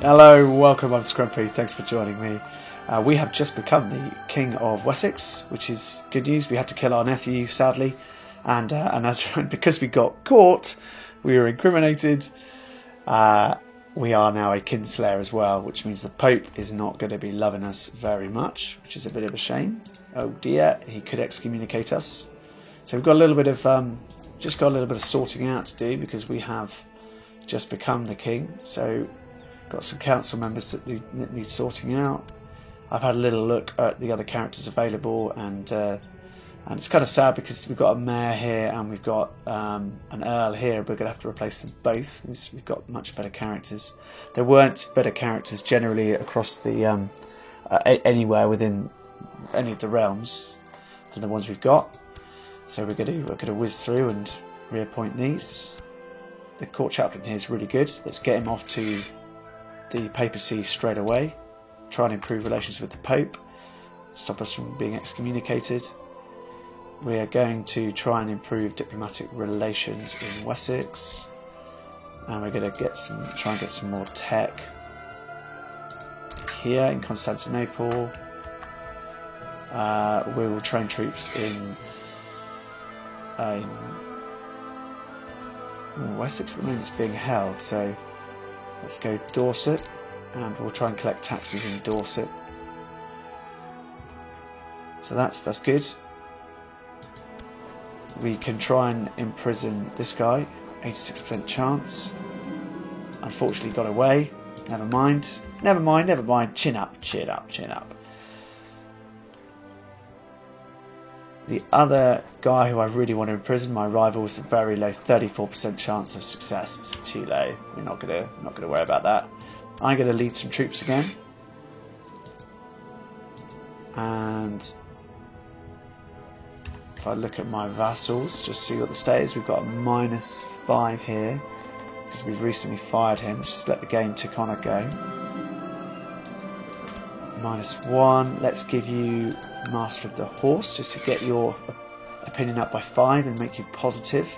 Hello, welcome, I'm Scrumpy, thanks for joining me. We have just become the King of Wessex, which is good news. We had to kill our nephew, sadly, and because we got caught, we were incriminated. We are now a kinslayer as well, which means the Pope is not going to be loving us very much, which is a bit of a shame. Oh dear, he could excommunicate us. So we've got a little bit of sorting out to do, because we have just become the king. So got some council members that need sorting out. I've had a little look at the other characters available, and it's kind of sad because we've got a mayor here and we've got an earl here. We're going to have to replace them both. We've got much better characters. There weren't better characters generally across the anywhere within any of the realms than the ones we've got. So we're going to whiz through and reappoint these. The court chaplain here is really good. Let's get him off to the papacy straight away. Try and improve relations with the Pope. Stop us from being excommunicated. We are going to try and improve diplomatic relations in Wessex, and we're going to try and get some more tech here in Constantinople. We will train troops in Wessex at the moment is being held, so let's go Dorset, and we'll try and collect taxes in Dorset. So that's good. We can try and imprison this guy, 86% chance. Unfortunately got away. Never mind. Chin up. The other guy who I really want to imprison, my rival, is a very low 34% chance of success. It's too low. We're not gonna worry about that. I'm gonna lead some troops again. And if I look at my vassals, just see what the state is, we've got a -5 here because we've recently fired him. Let's just let the game tick on a go. -1. Let's give you Master of the Horse just to get your opinion up by 5 and make you positive.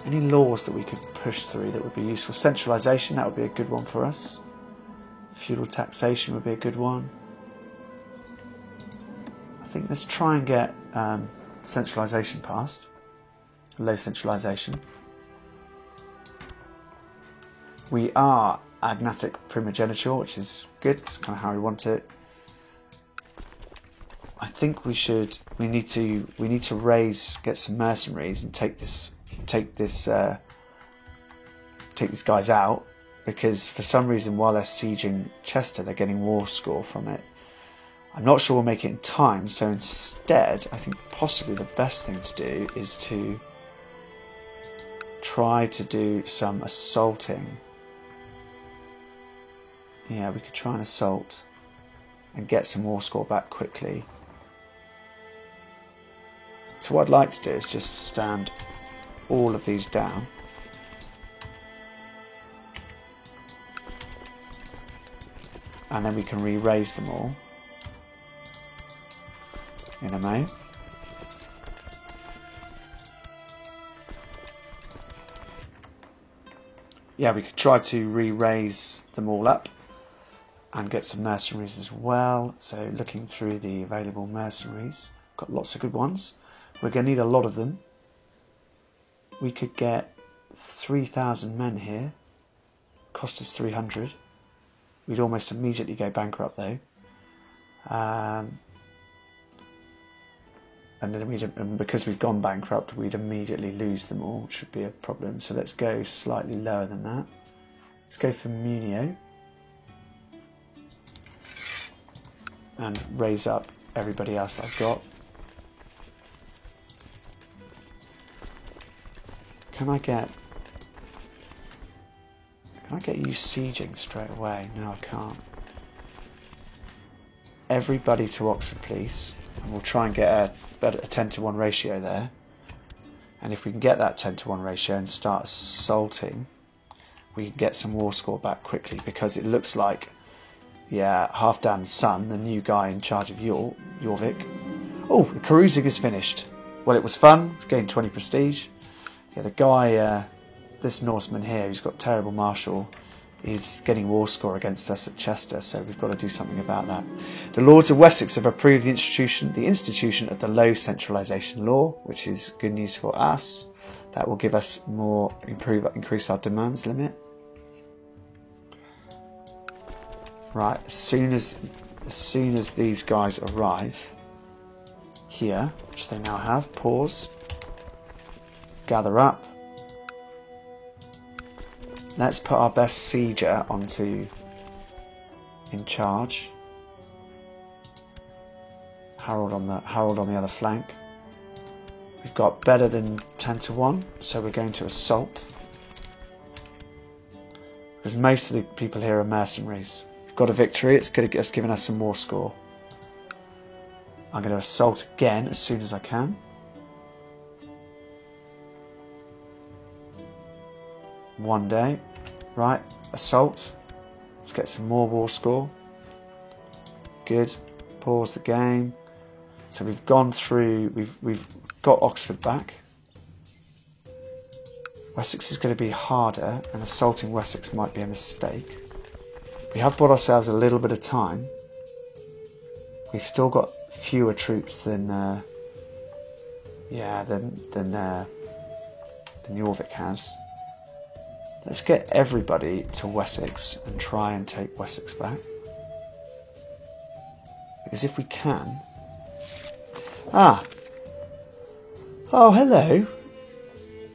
Any laws that we could push through that would be useful? Centralisation, that would be a good one for us. Feudal taxation would be a good one. I think let's try and get centralisation passed. Low centralisation. We are agnatic primogeniture, which is good. It's kind of how we want it. I think we need to get some mercenaries and take these guys out, because for some reason while they're sieging Chester they're getting war score from it. I'm not sure we'll make it in time, so instead I think possibly the best thing to do is to try to do some assaulting. Yeah, we could try and assault and get some war score back quickly. So what I'd like to do is just stand all of these down. And then we can re-raise them all in a May. Yeah, we could try to re-raise them all up and get some mercenaries as well. So looking through the available mercenaries, got lots of good ones. We're going to need a lot of them. We could get 3,000 men here. Cost us 300. We'd almost immediately go bankrupt though. And then because we've gone bankrupt, we'd immediately lose them all, which would be a problem. So let's go slightly lower than that. Let's go for Munio. And raise up everybody else I've got. Can I get you sieging straight away? No, I can't. Everybody to Oxford, please. And we'll try and get a 10-to-1 ratio there. And if we can get that 10-to-1 ratio and start assaulting, we can get some war score back quickly, because it looks like, yeah, Halfdan's son, the new guy in charge of Jorvik. Oh, the carousing is finished. Well, it was fun. Gained 20 prestige. Yeah, the guy this Norseman here, who's got terrible martial, is getting war score against us at Chester, so we've got to do something about that. The Lords of Wessex have approved the institution of the low centralisation law, which is good news for us. That will give us more, increase our demands limit. Right, as soon as these guys arrive here, which they now have, pause, gather up. Let's put our best sieger onto in charge. Harold on the other flank. We've got better than 10 to 1, so we're going to assault. Because most of the people here are mercenaries. We've got a victory, it's given us some war score. I'm going to assault again as soon as I can. One day. Right, assault. Let's get some more war score. Good. Pause the game. So we've gone through, we've got Oxford back. Wessex is going to be harder, and assaulting Wessex might be a mistake. We have bought ourselves a little bit of time. We've still got fewer troops than Jorvik has. Let's get everybody to Wessex and try and take Wessex back. Because if we can... Oh, hello.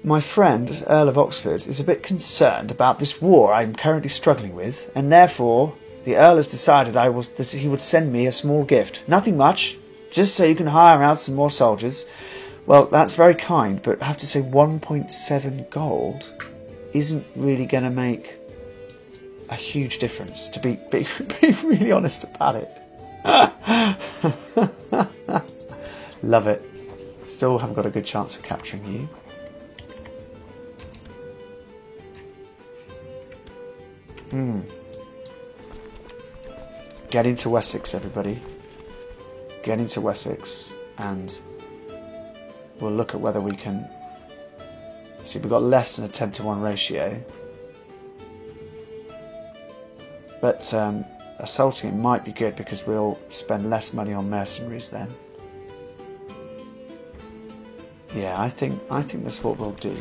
My friend, Earl of Oxford, is a bit concerned about this war I'm currently struggling with, and therefore the Earl has decided that he would send me a small gift. Nothing much, just so you can hire out some more soldiers. Well, that's very kind, but I have to say 1.7 gold isn't really going to make a huge difference, to be really honest about it. Love it. Still haven't got a good chance of capturing you. Get into Wessex, everybody. Get into Wessex, and we'll look at whether we can... See, we've got less than a 10 to 1 ratio. But assaulting it might be good because we'll spend less money on mercenaries then. Yeah, I think that's what we'll do.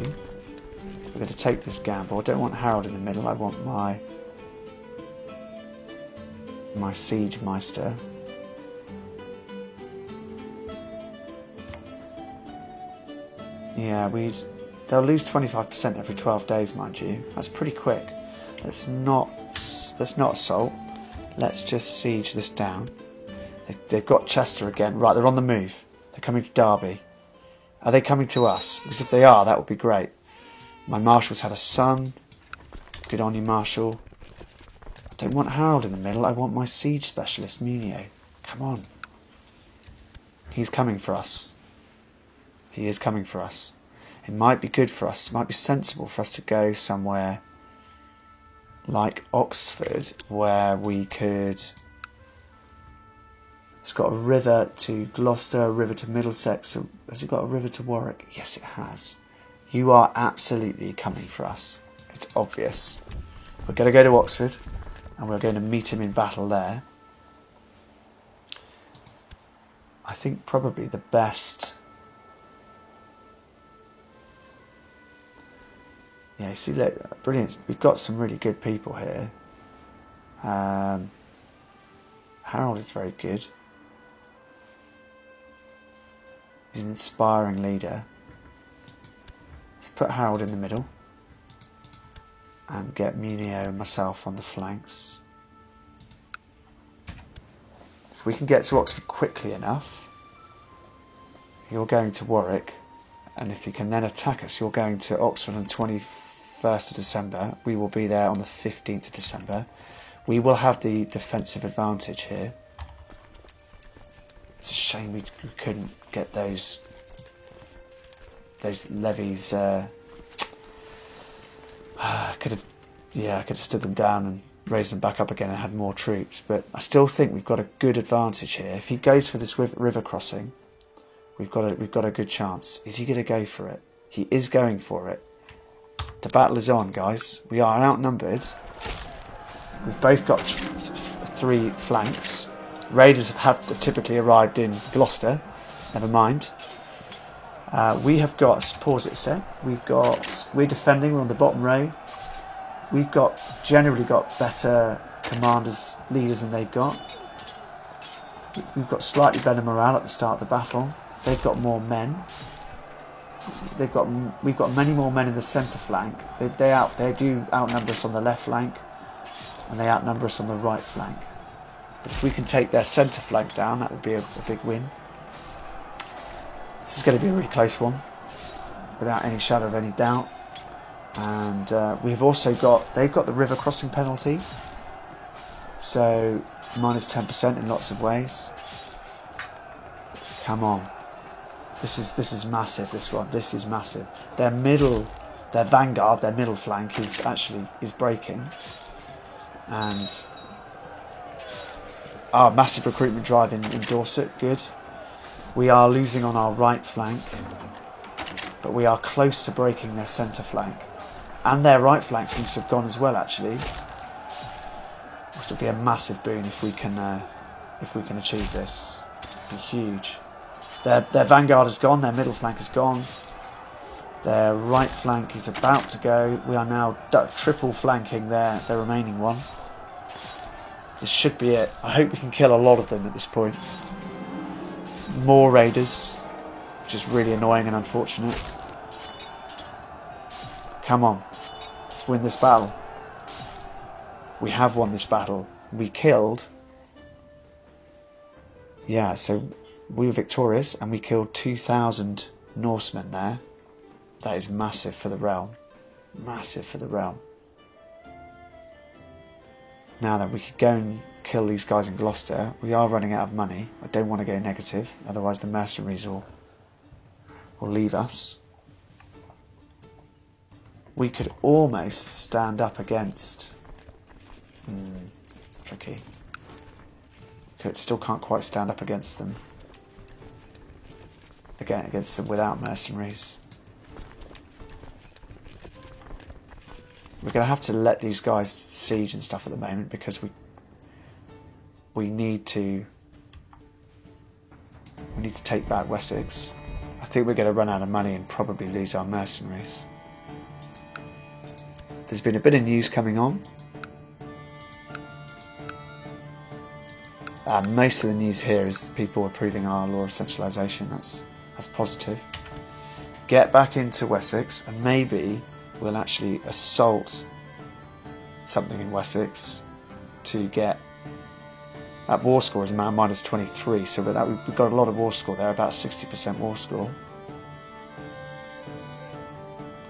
We're going to take this gamble. I don't want Harold in the middle. I want my siege meister. Yeah, they'll lose 25% every 12 days, mind you. That's pretty quick. Let's not assault. Let's just siege this down. They've got Chester again. Right, they're on the move. They're coming to Derby. Are they coming to us? Because if they are, that would be great. My marshal's had a son. Good on you, Marshal. I don't want Harold in the middle. I want my siege specialist, Munio. Come on. He's coming for us. He is coming for us. It might be good for us. It might be sensible for us to go somewhere like Oxford, where we could... It's got a river to Gloucester, a river to Middlesex. Has it got a river to Warwick? Yes, it has. You are absolutely coming for us. It's obvious. We're going to go to Oxford, and we're going to meet him in battle there. I think probably the best... Yeah, you see, look, brilliant. We've got some really good people here. Harold is very good. He's an inspiring leader. Let's put Harold in the middle and get Munio and myself on the flanks. If we can get to Oxford quickly enough, you're going to Warwick, and if you can then attack us, you're going to Oxford on 21st of December. We will be there on the 15th of December. We will have the defensive advantage here. It's a shame we couldn't get those levies. I could have stood them down and raised them back up again and had more troops. But I still think we've got a good advantage here. If he goes for this river crossing, we've got a good chance. Is he going to go for it? He is going for it. The battle is on, guys. We are outnumbered. We've both got three flanks. Raiders have typically arrived in Gloucester. Never mind. We have got, let's pause it a sec. We're defending, we're on the bottom row. We've generally got better commanders, leaders than they've got. We've got slightly better morale at the start of the battle. They've got more men. We've got many more men in the centre flank. They do outnumber us on the left flank, and they outnumber us on the right flank. But if we can take their centre flank down, that would be a big win. This is going to be a really close one, without any shadow of any doubt. And they've got the river crossing penalty, so minus 10% in lots of ways. Come on. This is massive, this is massive. Their vanguard, their middle flank is breaking. And massive recruitment drive in Dorset, good. We are losing on our right flank, but we are close to breaking their centre flank. And their right flank seems to have gone as well, actually. Which would be a massive boon if we can achieve this. It'd be huge. Their vanguard is gone, their middle flank is gone. Their right flank is about to go. We are now triple flanking their remaining one. This should be it. I hope we can kill a lot of them at this point. More raiders, which is really annoying and unfortunate. Come on, let's win this battle. We have won this battle. We killed... Yeah, so we were victorious and we killed 2,000 Norsemen there. That is massive for the realm. Massive for the realm. Now then, we could go and kill these guys in Gloucester. We are running out of money. I don't want to go negative, otherwise the mercenaries will leave us. We could almost stand up against... tricky. Still can't quite stand up against them. Again, against them without mercenaries. We're going to have to let these guys siege and stuff at the moment because we need to take back Wessex. I think we're going to run out of money and probably lose our mercenaries. There's been a bit of news coming on. Most of the news here is people approving our law of centralisation. That's positive. Get back into Wessex and maybe we'll actually assault something in Wessex to get... That war score is now minus 23, so with that we've got a lot of war score there, about 60% war score.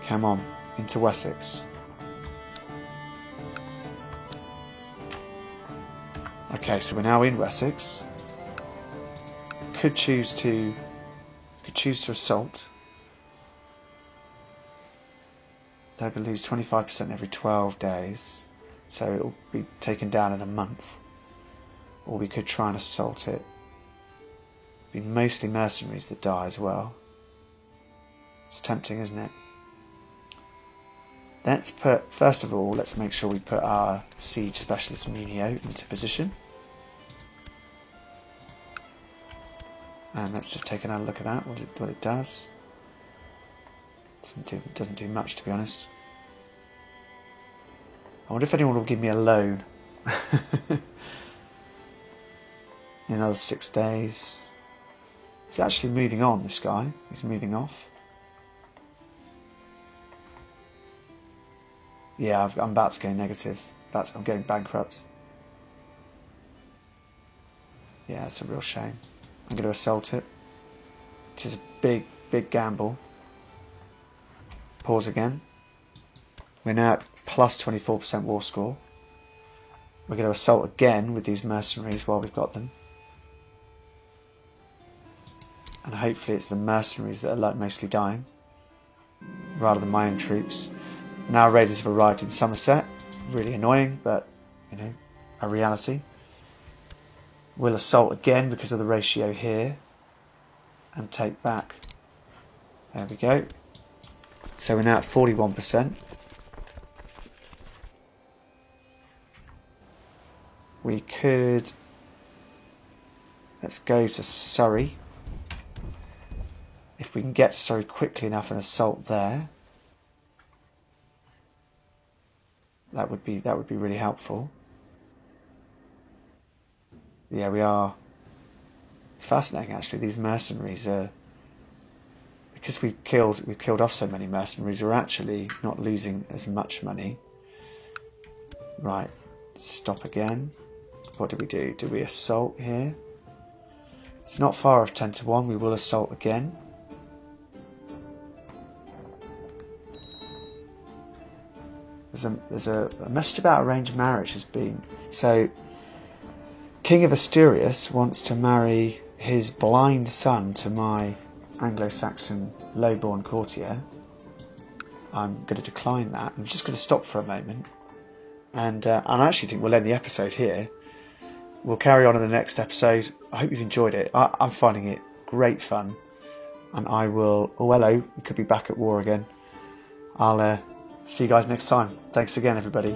Come on, into Wessex. Okay, so we're now in Wessex. Could choose to assault. They're going to lose 25% every 12 days, so it'll be taken down in a month. Or we could try and assault it. It'll be mostly mercenaries that die as well. It's tempting, isn't it? First of all, let's make sure we put our siege specialist Munio into position. And let's just take another look at that, what it does. Doesn't do much, to be honest. I wonder if anyone will give me a loan. In another 6 days. He's actually moving on, this guy. He's moving off. Yeah, I'm about to go negative. I'm going bankrupt. Yeah, it's a real shame. I'm going to assault it, which is a big, big gamble. Pause again. We're now at plus 24% war score. We're going to assault again with these mercenaries while we've got them. And hopefully it's the mercenaries that are mostly dying, rather than my own troops. Now raiders have arrived in Somerset. Really annoying, but, you know, a reality. We'll assault again because of the ratio here. And take back. There we go. So we're now at 41%. we could... Let's go to Surrey. If we can get to Surrey quickly enough and assault there, that would be really helpful. Yeah, we are. It's fascinating actually. These mercenaries are, because we've killed off so many mercenaries. We're actually not losing as much money. Right, stop again. What do we do? Do we assault here? It's not far off 10-1. We will assault again. There's a message about arranged marriage has been... So, King of Asturias wants to marry his blind son to my Anglo-Saxon lowborn courtier. I'm going to decline that. I'm just going to stop for a moment. And I actually think we'll end the episode here. We'll carry on in the next episode. I hope you've enjoyed it. I'm finding it great fun. And I will... Oh, hello. We could be back at war again. I'll... see you guys next time. Thanks again, everybody.